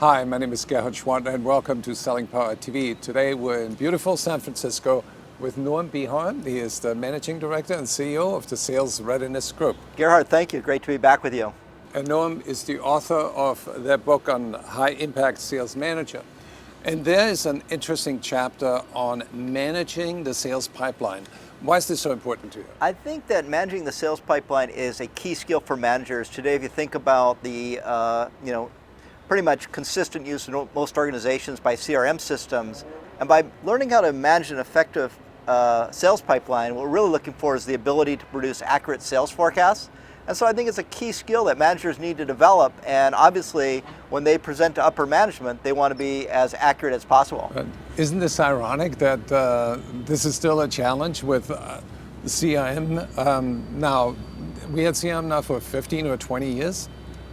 Hi, my name is Gerhard Gschwandtner and welcome to Selling Power TV. Today we're in beautiful San Francisco with Noam Bihar. He is the Managing Director and CEO of the Sales Readiness Group. Gerhard, thank you. Great to be back with you. And Noam is the author of their book on High Impact Sales Manager. And there is an interesting chapter on managing the sales pipeline. Why is this so important to you? I think that managing the sales pipeline is a key skill for managers. Today, if you think about the pretty much consistent use in most organizations by CRM systems, and by learning how to manage an effective sales pipeline, what we're really looking for is the ability to produce accurate sales forecasts. And so I think it's a key skill that managers need to develop, and obviously when they present to upper management, they want to be as accurate as possible. Isn't this ironic that this is still a challenge with CRM? Now, we had CRM now for 15 or 20 years,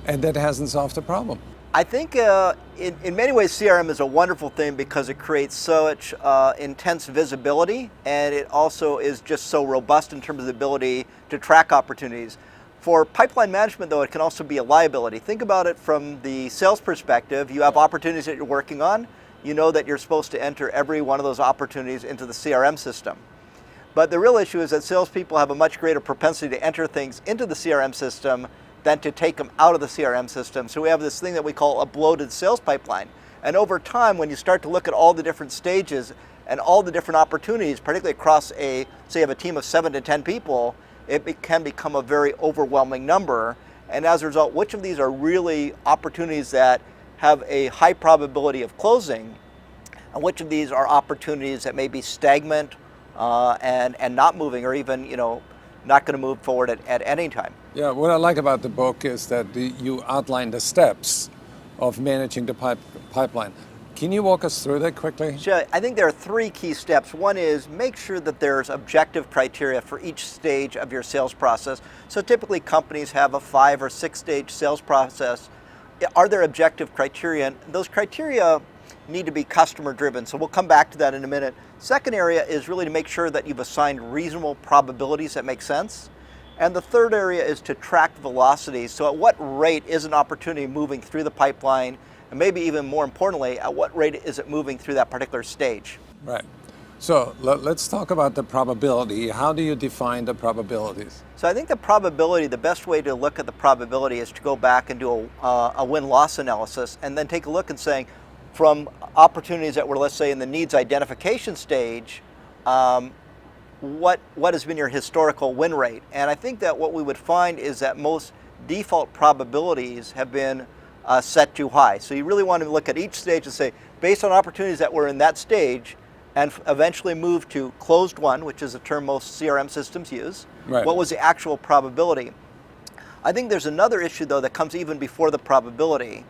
and that hasn't solved the problem. I think in many ways CRM is a wonderful thing because it creates such intense visibility, and it also is just so robust in terms of the ability to track opportunities. For pipeline management, though, it can also be a liability. Think about it from the sales perspective. You have opportunities that you're working on. You know that you're supposed to enter every one of those opportunities into the CRM system. But the real issue is that salespeople have a much greater propensity to enter things into the CRM system than to take them out of the CRM system. So we have this thing that we call a bloated sales pipeline. And over time, when you start to look at all the different stages and all the different opportunities, particularly across say you have a team of 7 to 10 people, it can become a very overwhelming number. And as a result, which of these are really opportunities that have a high probability of closing, and which of these are opportunities that may be stagnant and not moving, or even not going to move forward at any time. Yeah, what I like about the book is that you outline the steps of managing the pipeline. Can you walk us through that quickly? Sure. I think there are 3 key steps. One is make sure that there's objective criteria for each stage of your sales process. So typically companies have a 5 or 6 stage sales process. Are there objective criteria? And those criteria need to be customer driven. So we'll come back to that in a minute. Second area is really to make sure that you've assigned reasonable probabilities that make sense. And the third area is to track velocity. So at what rate is an opportunity moving through the pipeline? And maybe even more importantly, at what rate is it moving through that particular stage? Right. So let's talk about the probability. How do you define the probabilities? So I think the probability, the best way to look at the probability is to go back and do a win-loss analysis, and then take a look and saying, from opportunities that were, let's say, in the needs identification stage, what has been your historical win rate? And I think that what we would find is that most default probabilities have been set too high. So you really want to look at each stage and say, based on opportunities that were in that stage, and eventually move to closed won, which is a term most CRM systems use, right. What was the actual probability? I think there's another issue, though, that comes even before the probability,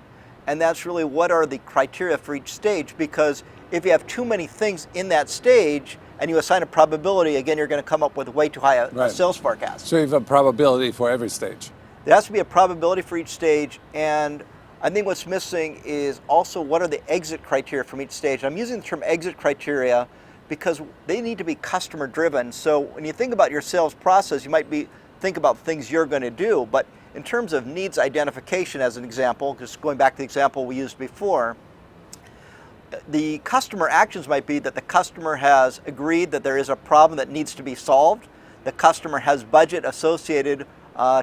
and that's really what are the criteria for each stage, because if you have too many things in that stage and you assign a probability, again, you're going to come up with way too high a sales forecast. So you have a probability for every stage. There has to be a probability for each stage, and I think what's missing is also what are the exit criteria from each stage. I'm using the term exit criteria because they need to be customer driven. So when you think about your sales process, you might think about things you're going to do, but in terms of needs identification, as an example, just going back to the example we used before, the customer actions might be that the customer has agreed that there is a problem that needs to be solved, the customer has budget associated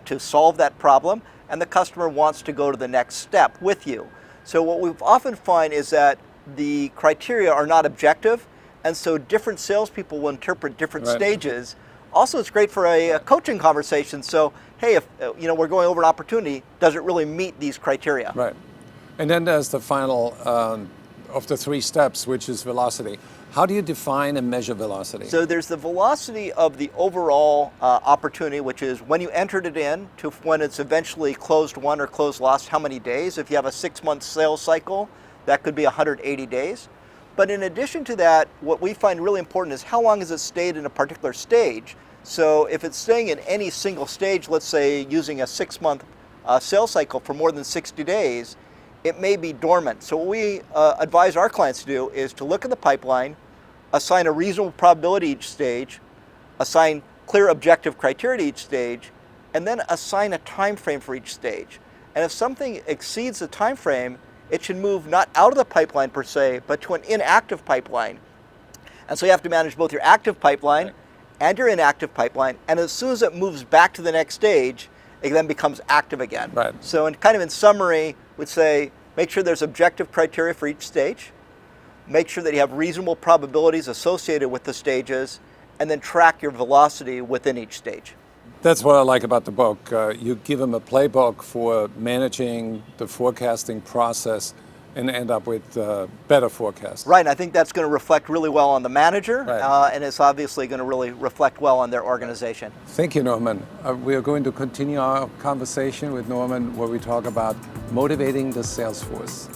to solve that problem, and the customer wants to go to the next step with you. So what we often find is that the criteria are not objective, and so different salespeople will interpret different stages. Also, it's great for a coaching conversation. So, hey, if we're going over an opportunity, does it really meet these criteria? Right. And then there's the final of the 3 steps, which is velocity. How do you define and measure velocity? So there's the velocity of the overall opportunity, which is when you entered it in to when it's eventually closed won or closed lost, how many days. If you have a 6-month sales cycle, that could be 180 days. But in addition to that, what we find really important is how long has it stayed in a particular stage. So if it's staying in any single stage, let's say using a 6-month sales cycle for more than 60 days, it may be dormant. So what we advise our clients to do is to look at the pipeline, assign a reasonable probability each stage, assign clear objective criteria to each stage, and then assign a time frame for each stage. And if something exceeds the time frame, it should move not out of the pipeline per se, but to an inactive pipeline. And so you have to manage both your active pipeline and your inactive pipeline. And as soon as it moves back to the next stage, it then becomes active again. Right. So in summary, we'd say make sure there's objective criteria for each stage, make sure that you have reasonable probabilities associated with the stages, and then track your velocity within each stage. That's what I like about the book. You give them a playbook for managing the forecasting process and end up with better forecasts. Right, and I think that's going to reflect really well on the manager, Right. and it's obviously going to really reflect well on their organization. Thank you, Norman. We are going to continue our conversation with Norman where we talk about motivating the sales force.